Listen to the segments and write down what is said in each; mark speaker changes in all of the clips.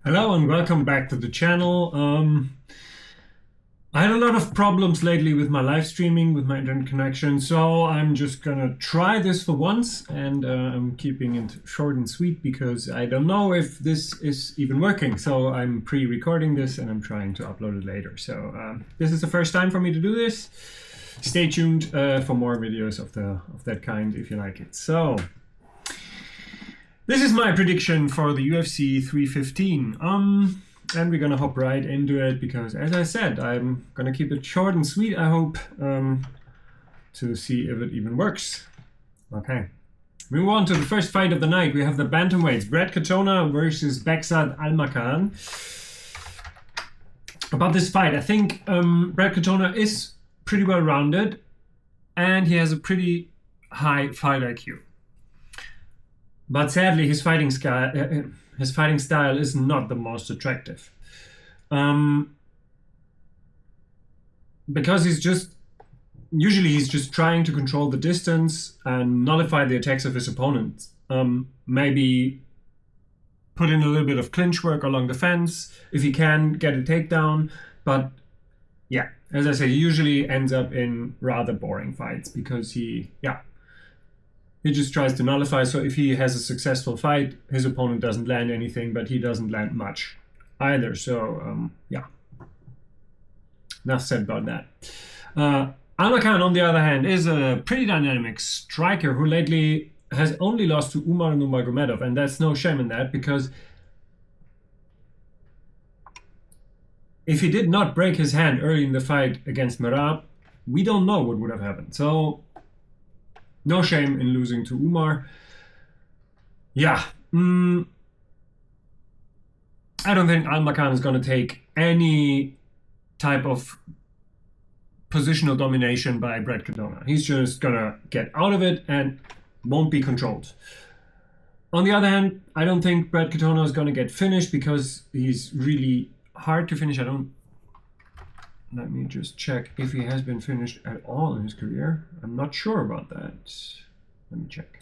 Speaker 1: Hello and welcome back to the channel. I had a lot of problems lately with my live streaming, with my internet connection, so I'm just gonna try this for once, and I'm keeping it short and sweet because I don't know if this is even working. So I'm pre-recording this and I'm trying to upload it later. So this is the first time for me to do this. Stay tuned for more videos of that kind if you like it. So this is my prediction for the UFC 315. And we're gonna hop right into it because, as I said, I'm gonna keep it short and sweet, I hope, to see if it even works. Okay. We move on to the first fight of the night. We have the bantamweights, Brad Katona versus Beksad Almakhan. About this fight, I think Brad Katona is pretty well rounded and he has a pretty high fight IQ. But sadly, his fighting style is not the most attractive. Because he's just trying to control the distance and nullify the attacks of his opponent. Maybe put in a little bit of clinch work along the fence if he can get a takedown. But yeah, as I said, he usually ends up in rather boring fights because he just tries to nullify. So if he has a successful fight, his opponent doesn't land anything, but he doesn't land much either. So yeah, enough said about that. Almakhan, on the other hand, is a pretty dynamic striker who lately has only lost to Umar Nurmagomedov, and that's no shame in that, because if he did not break his hand early in the fight against Merab, we don't know what would have happened. So no shame in losing to Umar. Yeah. I don't think Almakhan is going to take any type of positional domination by Brad Katona. He's just going to get out of it and won't be controlled. On the other hand, I don't think Brad Katona is going to get finished because he's really hard to finish. Let me just check if he has been finished at all in his career. I'm not sure about that. Let me check.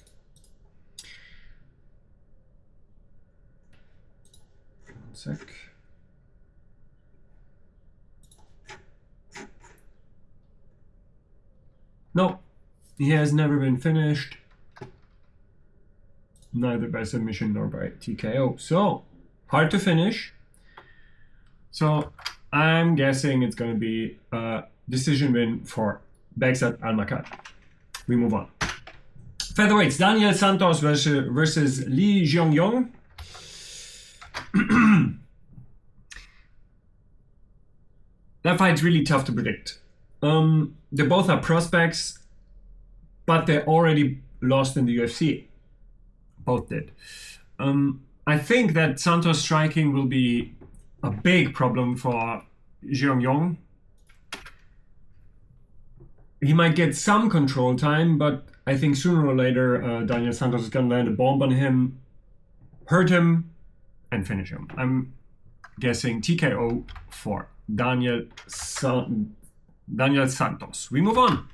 Speaker 1: One sec. No, he has never been finished. Neither by submission nor by TKO. So, hard to finish. So, I'm guessing it's going to be a decision win for Beksad Almakhan. We move on. Featherweights, Daniel Santos versus Lee Jeong-yong. That fight's really tough to predict. They both are prospects, but they already lost in the UFC. Both did. I think that Santos' striking will be a big problem for Jeong-yong. He might get some control time, but I think sooner or later Daniel Santos is going to land a bomb on him, hurt him, and finish him. I'm guessing TKO for Daniel Santos. We move on.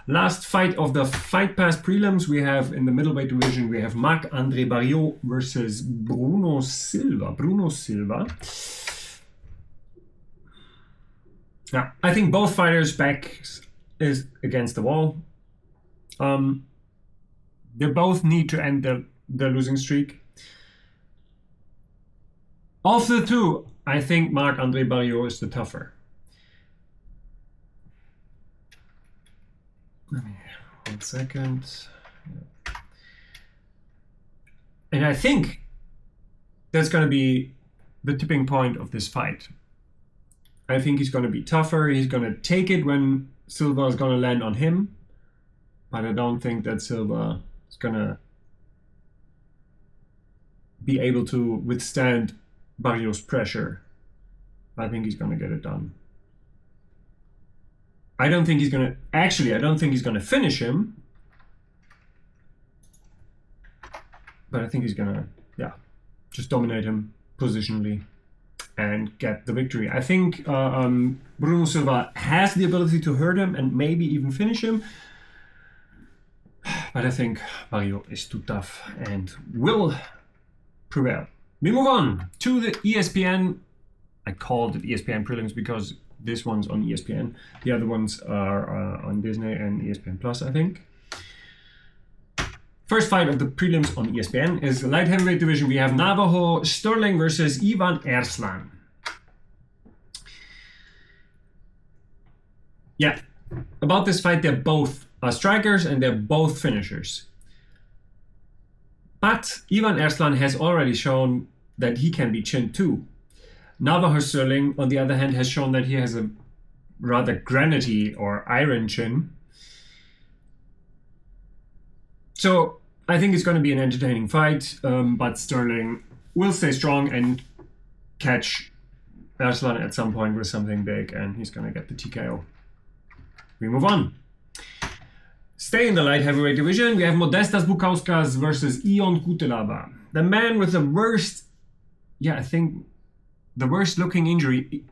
Speaker 1: Last fight of the Fight Pass prelims, we have in the middleweight division, we have Marc-André Barriault versus Bruno Silva. Yeah, I think both fighters' backs is against the wall. They both need to end their losing streak. Of the two, I think Marc-André Barriault is the tougher. Let me, 1 second. And I think that's going to be the tipping point of this fight. I think he's going to be tougher. He's going to take it when Silva is going to land on him. But I don't think that Silva is going to be able to withstand Barriault's pressure. I think he's going to get it done. I don't think he's going to finish him. But I think he's going to, just dominate him positionally and get the victory. I think Bruno Silva has the ability to hurt him and maybe even finish him. But I think Barriault is too tough and will prevail. We move on to the ESPN. I called it ESPN prelims because this one's on ESPN. The other ones are on Disney and ESPN Plus, I think. First fight of the prelims on ESPN is the light heavyweight division. We have Navajo Sterling versus Ivan Erslan. Yeah, about this fight, they're both strikers and they're both finishers. But Ivan Erslan has already shown that he can be chinned too. Navajo Sterling, on the other hand, has shown that he has a rather granity or iron chin. So I think it's going to be an entertaining fight, but Sterling will stay strong and catch Erslan at some point with something big, and he's going to get the TKO. We move on. Stay in the light heavyweight division. We have Modestas Bukauskas versus Ion Cutelaba. The man with the worst, I think the worst looking injury,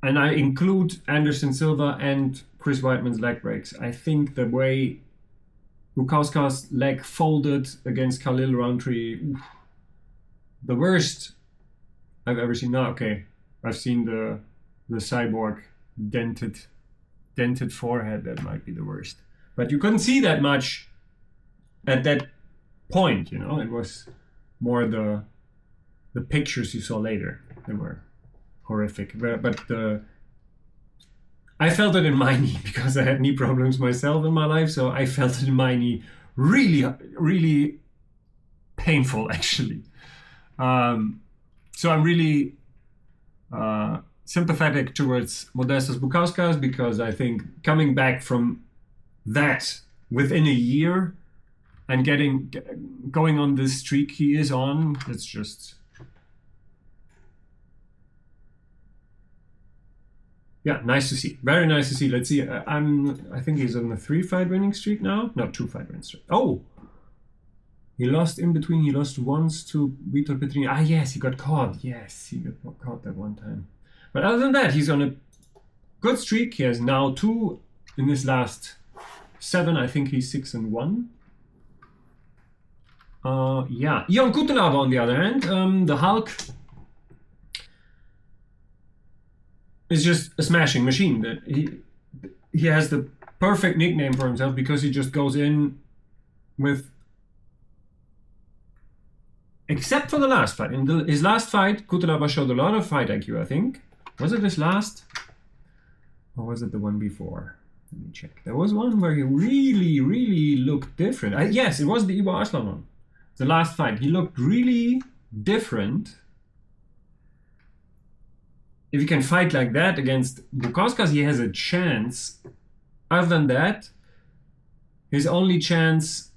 Speaker 1: and I include Anderson Silva and Chris Weidman's leg breaks. I think the way Bukauskas' leg folded against Khalil Rountree, the worst I've ever seen. No, okay, I've seen the cyborg dented forehead. That might be the worst. But you couldn't see that much at that point, you know. It was more the pictures you saw later. They were horrific. But I felt it in my knee because I had knee problems myself in my life. So I felt it in my knee really, really painful, actually. So I'm really sympathetic towards Modestas Bukauskas because I think coming back from that within a year and going on this streak he is on, it's just nice to see. Very nice to see. Let's see. I think he's on a 3-fight winning streak now. No, 2-fight winning streak. Oh, he lost in between. He lost once to Vitor Petrini. Yes, he got caught. Yes, he got caught that one time. But other than that, he's on a good streak. He has now 2 in his last 7. I think he's 6-1. Ion Cutelaba, on the other hand, the Hulk, is just a smashing machine. That he has the perfect nickname for himself because he just goes in with, except for the last fight. In his last fight, Cutelaba showed a lot of fight IQ, I think. Was it his last? Or was it the one before? Let me check. There was one where he really, really looked different. Yes, it was the Ivo Arslan one. The last fight. He looked really different. If he can fight like that against Bukauskas, he has a chance. Other than that, his only chance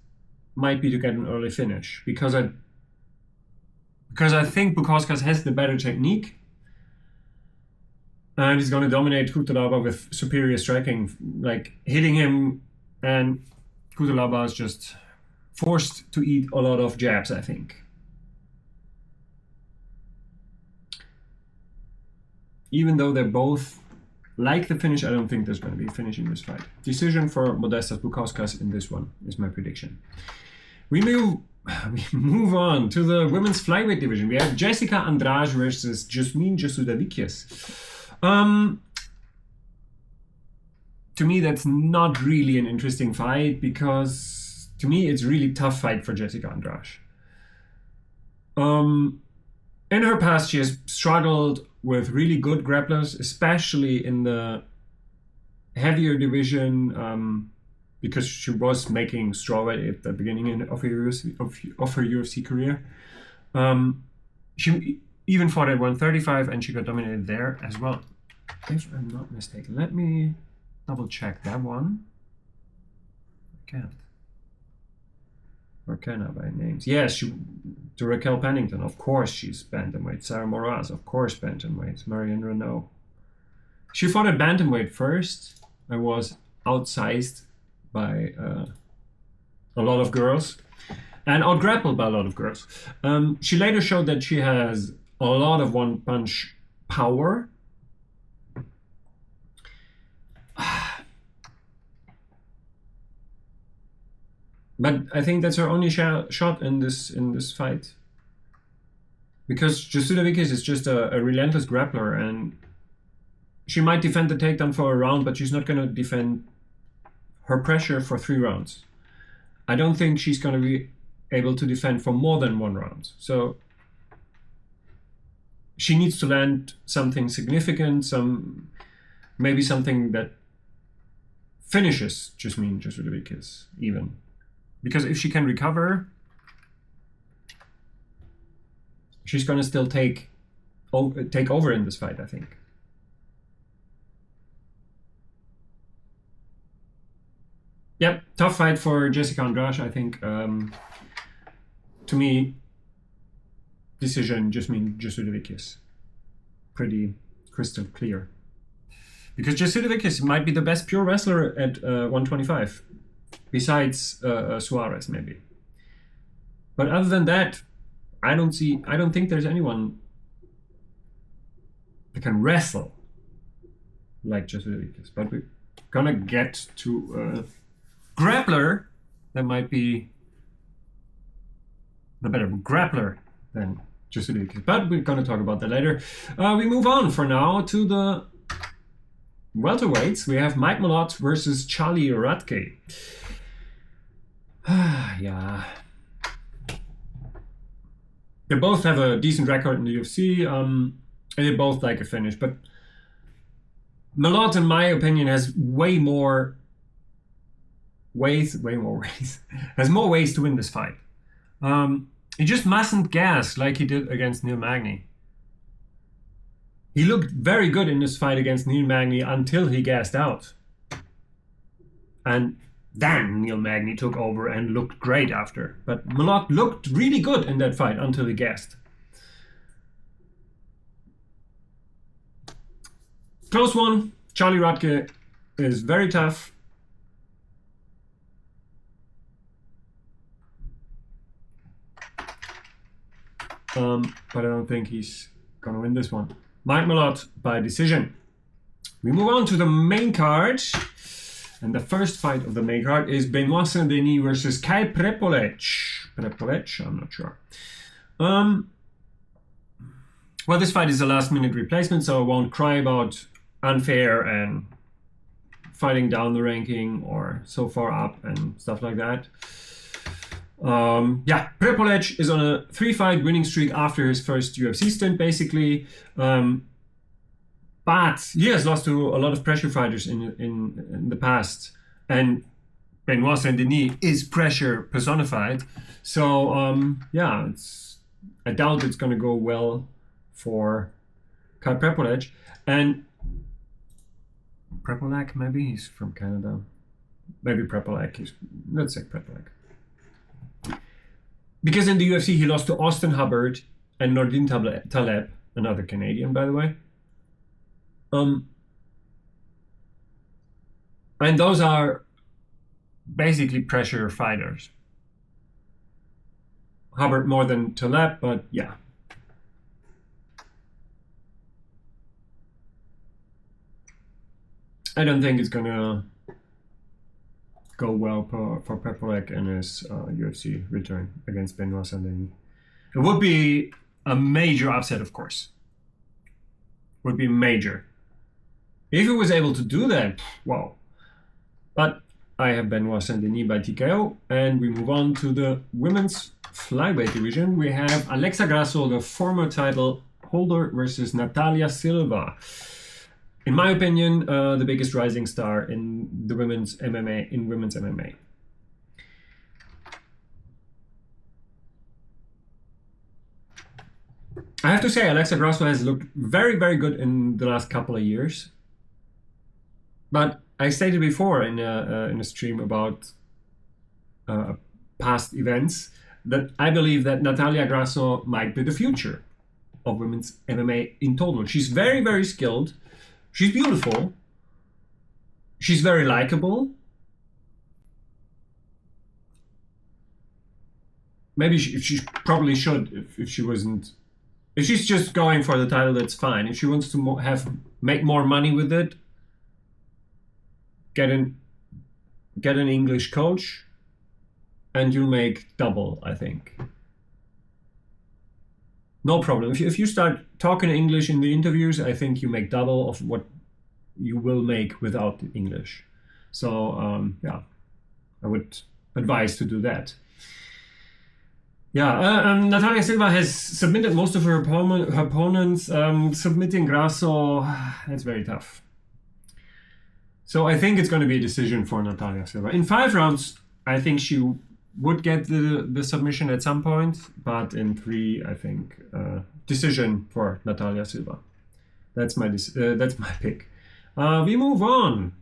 Speaker 1: might be to get an early finish. Because I think Bukauskas has the better technique. And he's going to dominate Cutelaba with superior striking, like hitting him, and Cutelaba is just forced to eat a lot of jabs, I think. Even though they're both like the finish, I don't think there's going to be a finish in this fight. Decision for Modestas Bukauskas in this one is my prediction. We move on to the women's flyweight division. We have Jessica Andrade versus Jasmine Jesudavikius. To me, that's not really an interesting fight because to me, it's a really tough fight for Jessica Andrade. In her past, she has struggled with really good grapplers, especially in the heavier division, because she was making strawweight at the beginning of her UFC career. She even fought at 135 and she got dominated there as well. If I'm not mistaken, let me double check that one. I can't. Or can I by names? Yes, to Raquel Pennington, of course she's bantamweight. Sarah Moraz, of course bantamweight. Marianne Renault. She fought at bantamweight first. I was outsized by a lot of girls and outgrappled by a lot of girls. She later showed that she has a lot of one-punch power. But I think that's her only shot in this fight. Because Jasudavicius is just a relentless grappler, and she might defend the takedown for a round, but she's not going to defend her pressure for 3 rounds. I don't think she's going to be able to defend for more than 1 round. So she needs to land something significant, maybe something that finishes Jasudavicius even. Because if she can recover, she's going to still take over in this fight, I think. Yep, tough fight for Jessica Andrade, I think. To me, decision Jasudavicius. Pretty crystal clear. Because Jasudavicius might be the best pure wrestler at 125, besides Suarez maybe. But other than that, I don't think there's anyone that can wrestle like Jasudavicius. But we're gonna get to a grappler that might be the better grappler than Jasudavicius. But we're gonna talk about that later. We move on for now to the welterweights. We have Mike Malott versus Charlie Radke. Yeah. They both have a decent record in the UFC, and they both like a finish. But Malott, in my opinion, has way more ways, has more ways to win this fight. He just mustn't gas like he did against Neil Magny. He looked very good in this fight against Neil Magny until he gassed out. And then Neil Magny took over and looked great after. But Malott looked really good in that fight until he gassed. Close one. Charlie Radke is very tough. But I don't think he's gonna win this one. Mike Malott by decision. We move on to the main card. And the first fight of the main card is Benoit Saint-Denis versus Kai Prepolec. I'm not sure. Well, this fight is a last-minute replacement, so I won't cry about unfair and fighting down the ranking or so far up and stuff like that. Yeah, Prepolec is on a 3-fight winning streak after his first UFC stint, basically. But he has lost to a lot of pressure fighters in the past. And Benoit Saint-Denis is pressure personified. So, yeah, I doubt it's going to go well for Kai Prepolec. And Prepolec, maybe? He's from Canada. Maybe Prepolec. Let's say Prepolec. Because in the UFC, he lost to Austin Hubbard and Nordin Taleb, another Canadian, by the way. And those are basically pressure fighters. Hubbard more than Taleb, but yeah. I don't think it's gonna go well for Prepolec in his UFC return against Benoit Saint-Denis. It would be a major upset, of course. Would be major. If he was able to do that, wow. But I have Benoit Saint-Denis by TKO, and we move on to the women's flyweight division. We have Alexa Grasso, the former title holder, versus Natalia Silva. In my opinion, the biggest rising star in the women's MMA. I have to say, Alexa Grasso has looked very, very good in the last couple of years. But I stated before in a stream about past events that I believe that Natalia Grasso might be the future of women's MMA in total. She's very, very skilled. She's beautiful. She's very likable. Maybe she probably should if she wasn't. If she's just going for the title, that's fine. If she wants to make more money with it, get an English coach, and you'll make double, I think. No problem. If you start talking English in the interviews, I think you make double of what you will make without English. So yeah, I would advise to do that. Yeah, Natalia Silva has submitted most of her opponents. Submitting Grasso, that's very tough. So I think it's going to be a decision for Natalia Silva. In 5 rounds, I think she would get the submission at some point, but in 3, I think decision for Natalia Silva. That's my pick. We move on.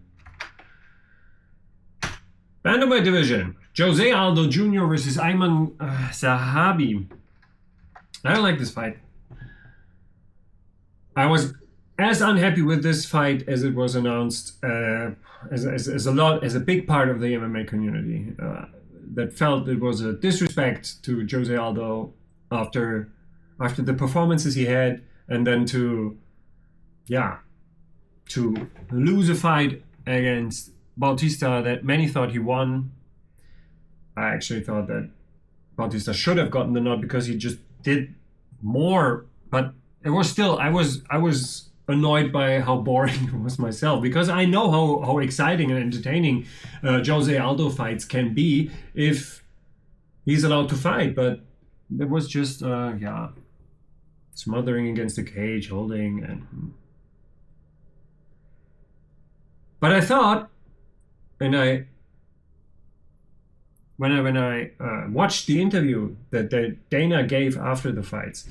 Speaker 1: Bantamweight division. Jose Aldo Jr. versus Ayman Zahabi. I don't like this fight. I was as unhappy with this fight as it was announced as a big part of the MMA community that felt it was a disrespect to Jose Aldo after the performances he had, and then to lose a fight against Bautista that many thought he won. I actually thought that Bautista should have gotten the nod because he just did more, but it was still, I was annoyed by how boring it was myself, because I know how exciting and entertaining Jose Aldo fights can be if he's allowed to fight, but it was just smothering against the cage, holding, and but I thought, and when I watched the interview that Dana gave after the fights,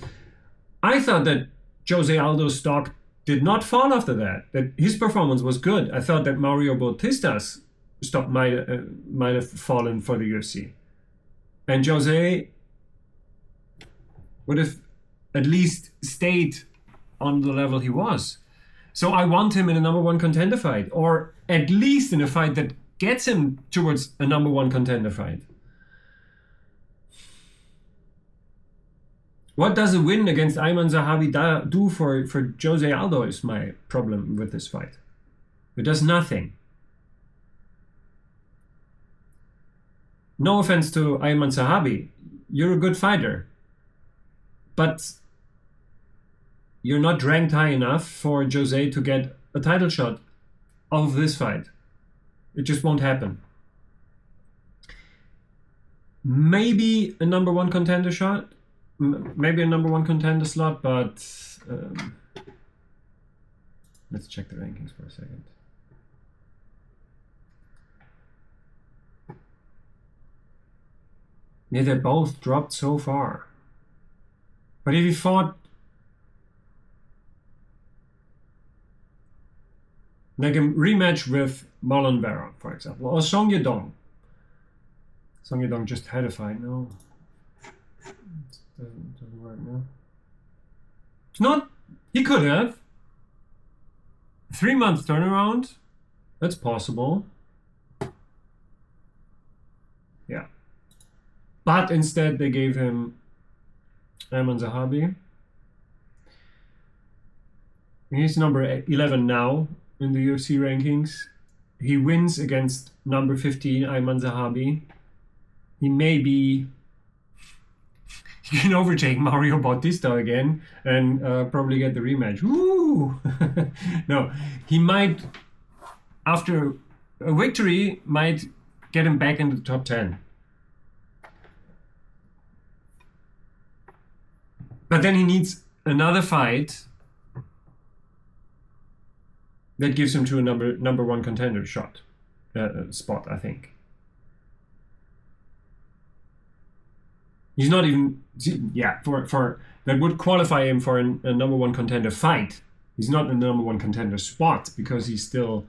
Speaker 1: I thought that Jose Aldo's stock did not fall after that his performance was good. I thought that Mario Bautista's stock might have fallen for the UFC. And Jose would have at least stayed on the level he was. So I want him in a number 1 contender fight, or at least in a fight that gets him towards a number 1 contender fight. What does a win against Ayman Zahabi do for Jose Aldo is my problem with this fight. It does nothing. No offense to Ayman Zahabi, you're a good fighter, but you're not ranked high enough for Jose to get a title shot of this fight. It just won't happen. Maybe a number 1 contender shot, maybe a number 1 contender slot, but let's check the rankings for a second. Yeah, they both dropped so far. But if he fought like a rematch with Marlon Vera, for example, or Song Yadong. Song Yadong just had a fight, no? Doesn't work, no? It's not, he could have. 3-month turnaround, that's possible. Yeah. But instead they gave him Ayman Zahabi. He's number 11 now in the UFC rankings. He wins against number 15 Ayman Zahabi. He can overtake Mario Bautista again and probably get the rematch. Woo! No, he might, after a victory, might get him back into the top 10. But then he needs another fight that gives him to a number 1 contender spot, I think. He's not even, for that would qualify him for a number 1 contender fight. He's not in the number 1 contender spot because he's still,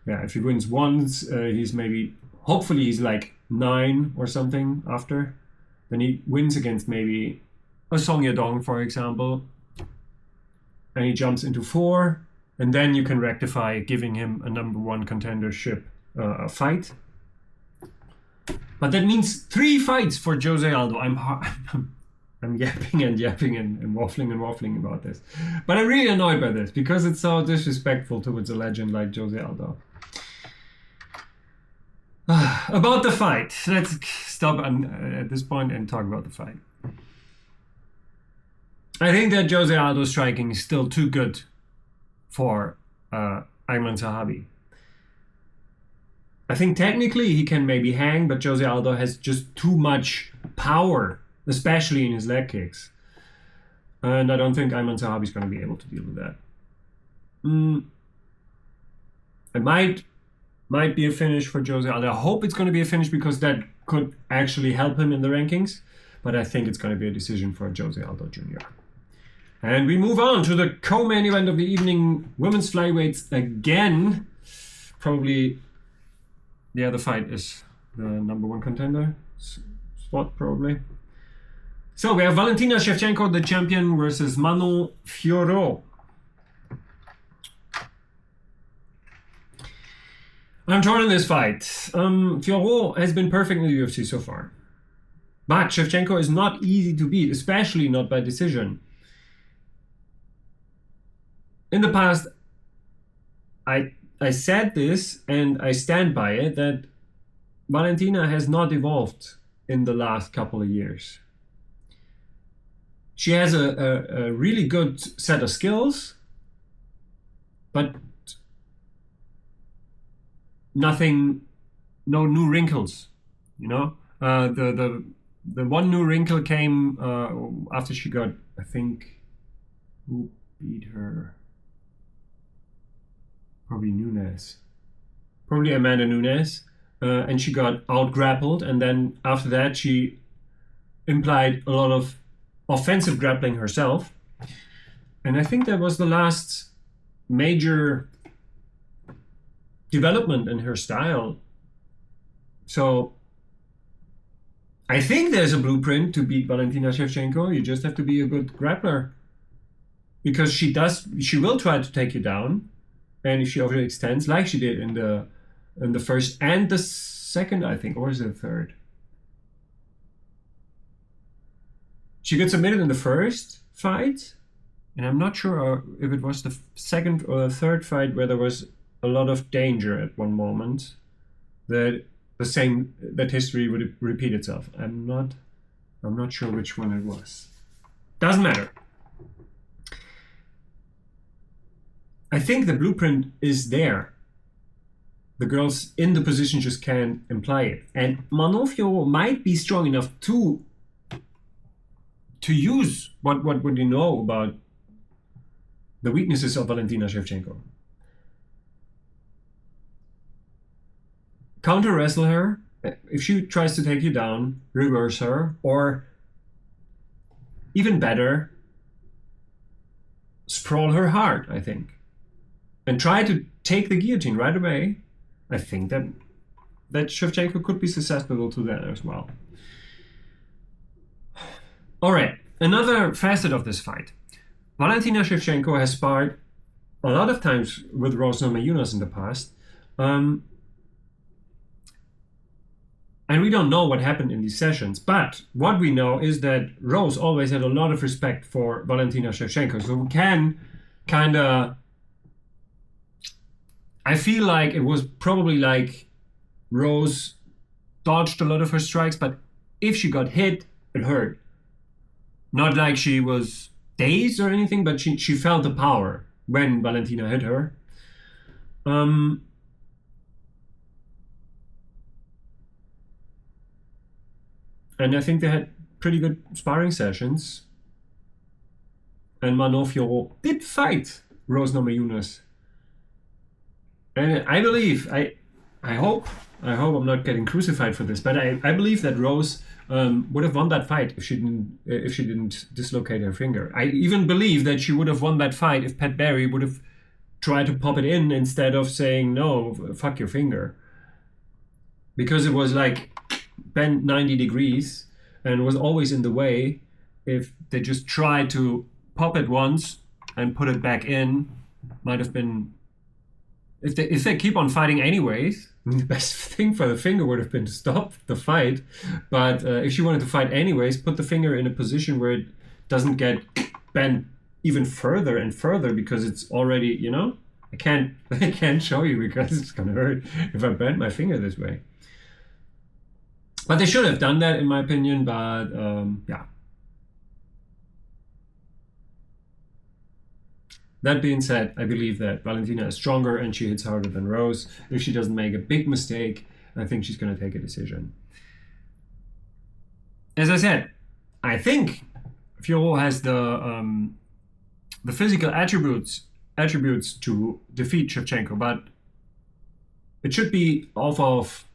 Speaker 1: if he wins once, he's maybe, hopefully he's like 9 or something after. Then he wins against maybe a Song Yadong, for example, and he jumps into 4, and then you can rectify giving him a number 1 contendership fight. But that means 3 fights for Jose Aldo. I'm yapping and waffling about this. But I'm really annoyed by this because it's so disrespectful towards a legend like Jose Aldo. About the fight. Let's stop at this point and talk about the fight. I think that Jose Aldo's striking is still too good for Ayman Sahabi. I think technically he can maybe hang, but Jose Aldo has just too much power, especially in his leg kicks. And I don't think Ayman Sahabi is going to be able to deal with that. It might be a finish for Jose Aldo. I hope it's going to be a finish because that could actually help him in the rankings. But I think it's going to be a decision for Jose Aldo Jr. And we move on to the co-main event of the evening, women's flyweights again. Probably the other fight is the number one contender spot, probably. So we have Valentina Shevchenko, the champion, versus Manon Fiorot. I'm torn in this fight. Fiorot has been perfect in the UFC so far. But Shevchenko is not easy to beat, especially not by decision. In the past, I said this, and I stand by it, that Valentina has not evolved in the last couple of years. She has a really good set of skills, but nothing, no new wrinkles, you know? The one new wrinkle came after she got, I think, who beat her? Probably Nunes. Probably Amanda Nunes. And she got out-grappled, and then after that she implied a lot of offensive grappling herself. And I think that was the last major development in her style. So I think there's a blueprint to beat Valentina Shevchenko. You just have to be a good grappler. Because she will try to take you down. And if she overextends, like she did in the first and the second, I think, or is it the third? She got submitted in the first fight, and I'm not sure if it was the second or the third fight where there was a lot of danger at one moment that history would repeat itself. I'm not sure which one it was. Doesn't matter. I think the blueprint is there. The girls in the position just can't imply it. And Manon Fiorot might be strong enough to use what you know about the weaknesses of Valentina Shevchenko. Counter wrestle her. If she tries to take you down, reverse her, or even better, sprawl her hard, I think. And try to take the guillotine right away. I think that Shevchenko could be susceptible to that as well. All right, another facet of this fight. Valentina Shevchenko has sparred a lot of times with Rose Namajunas in the past. And we don't know what happened in these sessions. But what we know is that Rose always had a lot of respect for Valentina Shevchenko. So we can kind of... I feel like it was probably like Rose dodged a lot of her strikes, but if she got hit, it hurt. Not like she was dazed or anything, but she felt the power when Valentina hit her. And I think they had pretty good sparring sessions. And Manon Fiorot did fight Rose Namajunas. And I believe, I hope I'm not getting crucified for this, but I believe that Rose would have won that fight if she didn't dislocate her finger. I even believe that she would have won that fight if Pat Barry would have tried to pop it in instead of saying, no, fuck your finger. Because it was like bent 90 degrees and was always in the way. If they just tried to pop it once and put it back in, might have been... If they keep on fighting anyways, the best thing for the finger would have been to stop the fight. But if she wanted to fight anyways, put the finger in a position where it doesn't get bent even further and further, because it's already, you know, I can't show you because it's gonna hurt if I bend my finger this way. But they should have done that, in my opinion. But yeah. That being said, I believe that Valentina is stronger and she hits harder than Rose. If she doesn't make a big mistake, I think she's going to take a decision. As I said, I think Fiorot has the physical attributes to defeat Shevchenko, but it should be off of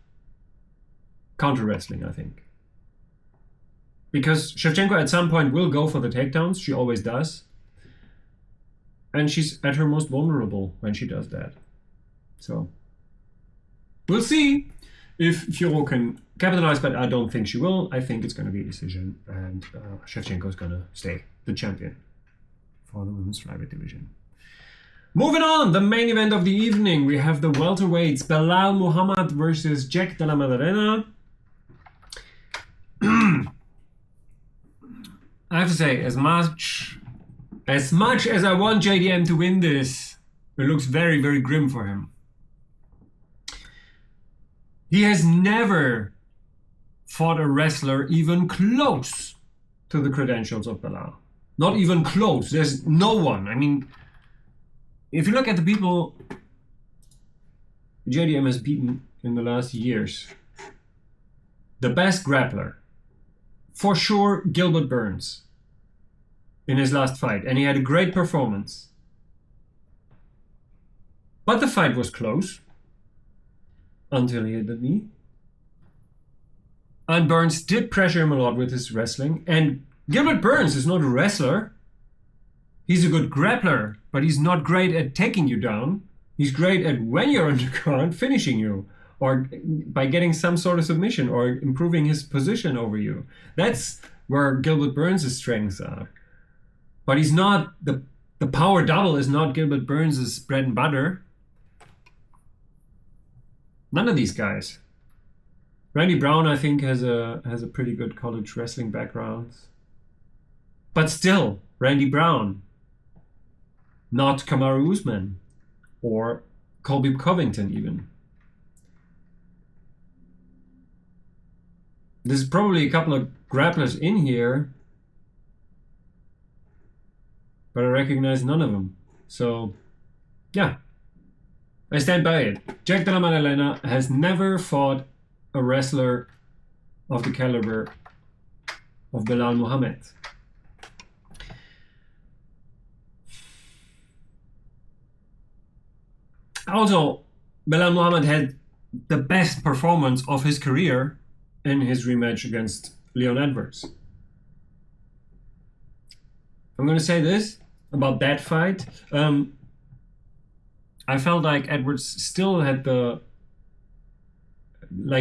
Speaker 1: counter wrestling, I think. Because Shevchenko at some point will go for the takedowns, she always does. And she's at her most vulnerable when she does that. So, we'll see if Fiorot can capitalize, but I don't think she will. I think it's going to be a decision, and Shevchenko is going to stay the champion for the women's flyweight division. Moving on, the main event of the evening, we have the welterweights Belal Muhammad versus Jack Della Maddalena. I have to say, as much as I want JDM to win this, it looks very, very grim for him. He has never fought a wrestler even close to the credentials of Belal. Not even close. There's no one. I mean, if you look at the people JDM has beaten in the last years, the best grappler, for sure, Gilbert Burns in his last fight, and he had a great performance. But the fight was close until he hit the knee. And Burns did pressure him a lot with his wrestling, and Gilbert Burns is not a wrestler. He's a good grappler, but he's not great at taking you down. He's great at, when you're on the ground, finishing you, or by getting some sort of submission, or improving his position over you. That's where Gilbert Burns' strengths are. But he's not, the power double is not Gilbert Burns' bread and butter. None of these guys. Randy Brown, I think, has a pretty good college wrestling background. But still, Randy Brown, not Kamaru Usman or Colby Covington even. There's probably a couple of grapplers in here, but I recognize none of them. So, yeah, I stand by it. Jack Della Maddalena has never fought a wrestler of the caliber of Belal Muhammad. Also, Belal Muhammad had the best performance of his career in his rematch against Leon Edwards. I'm going to say this about that fight. I felt like Edwards still had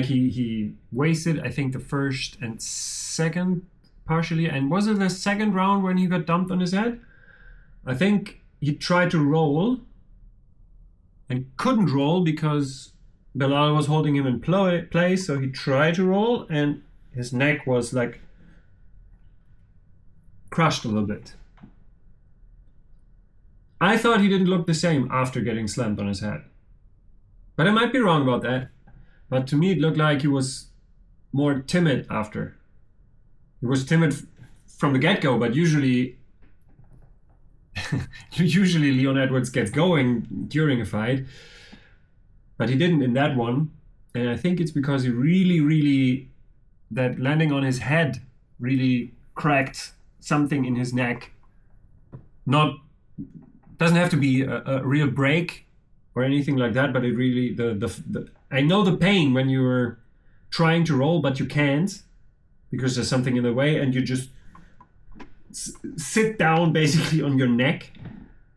Speaker 1: he wasted, I think, the first and second partially. And was it the second round when he got dumped on his head? I think he tried to roll and couldn't roll because Belal was holding him in place, so he tried to roll and his neck was like crushed a little bit. I thought he didn't look the same after getting slammed on his head. But I might be wrong about that. But to me it looked like he was more timid after. He was timid from the get-go, but usually Leon Edwards gets going during a fight. But he didn't in that one. And I think it's because he really, that landing on his head really cracked something in his neck. Doesn't have to be a real break or anything like that, but it really, I know the pain when you're trying to roll, but you can't because there's something in the way, and you just sit down basically on your neck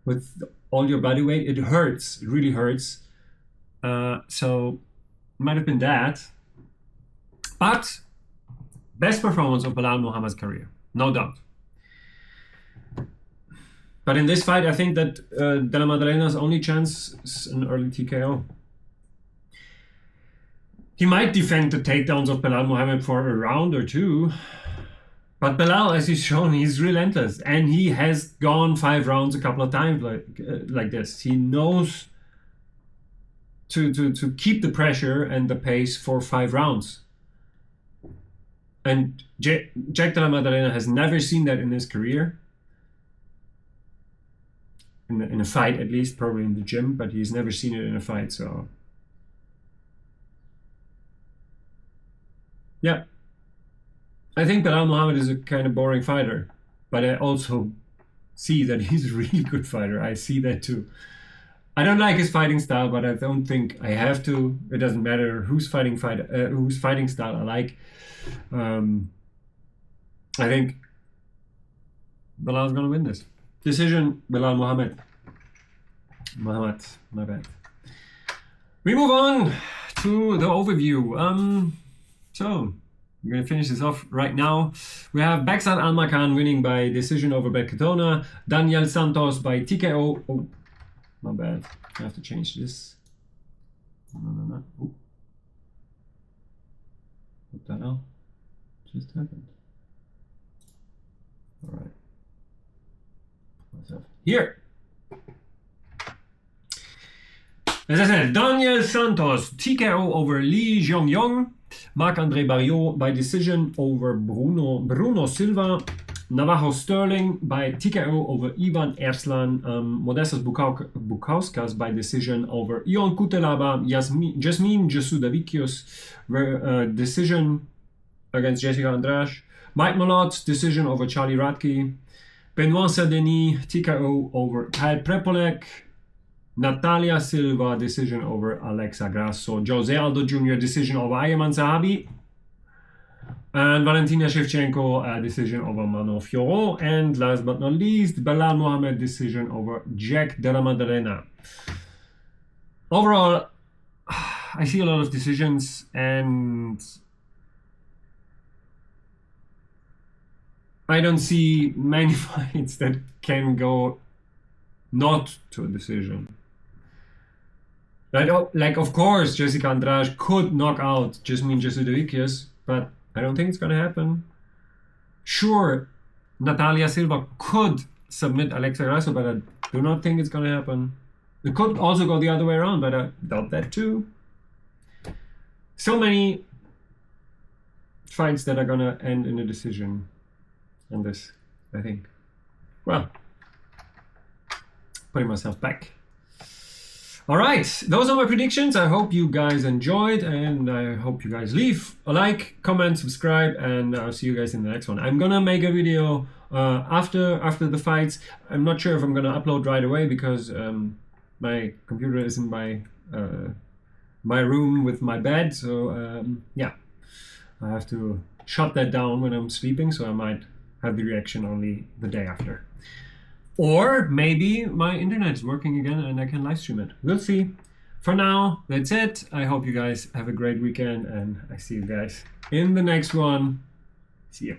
Speaker 1: with all your body weight. It hurts. It really hurts. So might have been that. But best performance of Belal Muhammad's career, no doubt. But in this fight, I think that Della Maddalena's only chance is an early TKO. He might defend the takedowns of Belal Muhammad for a round or two. But Belal, as he's shown, he's relentless. And he has gone 5 rounds a couple of times like this. He knows to keep the pressure and the pace for 5 rounds. And Jack Della Maddalena has never seen that in his career. in a fight at least, probably in the gym, but he's never seen it in a fight. So yeah, I think Belal Muhammad is a kind of boring fighter, but I also see that he's a really good fighter. I see that too. I don't like his fighting style, but I don't think I have to. It doesn't matter whose fighting style I like. I think Belal's gonna win this. Decision, Belal Muhammad. Muhammad, my bad. We move on to the overview. So we're gonna finish this off right now. We have Beksan Almakan winning by decision over Bekatona. Daniel Santos by TKO. Oh, my bad. I have to change this. No. Oh. What the hell just happened? All right. Myself here. As I said, Daniel Santos, TKO over Lee Jeong-yong. Marc-André Barriot by decision over Bruno Silva. Navajo Sterling by TKO over Ivan Erslan. Modestas Bukauskas by decision over Ion Kutelaba. Jasmine Jesudavikius decision against Jessica Andrade. Mike Malott decision over Charlie Radke. Benoit Saint-Denis TKO over Kyle Prepolek. Natalia Silva decision over Alexa Grasso. Jose Aldo Jr. decision over Ayman Zahabi. And Valentina Shevchenko decision over Manon Fiorot. And last but not least, Belal Muhammad decision over Jack Della Maddalena. Overall, I see a lot of decisions, and I don't see many fights that can go not to a decision. Like, of course, Jessica Andrade could knock out Jasmine Jesudavikius, but I don't think it's going to happen. Sure, Natalia Silva could submit Alexa Grasso, but I do not think it's going to happen. It could also go the other way around, but I doubt that too. So many fights that are going to end in a decision on this, I think. Well, putting myself back. All right, those are my predictions. I hope you guys enjoyed, and I hope you guys leave a like, comment, subscribe, and I'll see you guys in the next one. I'm gonna make a video after the fights. I'm not sure if I'm gonna upload right away because my computer is in my room with my bed, so yeah, I have to shut that down when I'm sleeping, so I might have the reaction only the day after. Or maybe my internet is working again and I can live stream it. We'll see. For now, that's it. I hope you guys have a great weekend, and I see you guys in the next one. See you.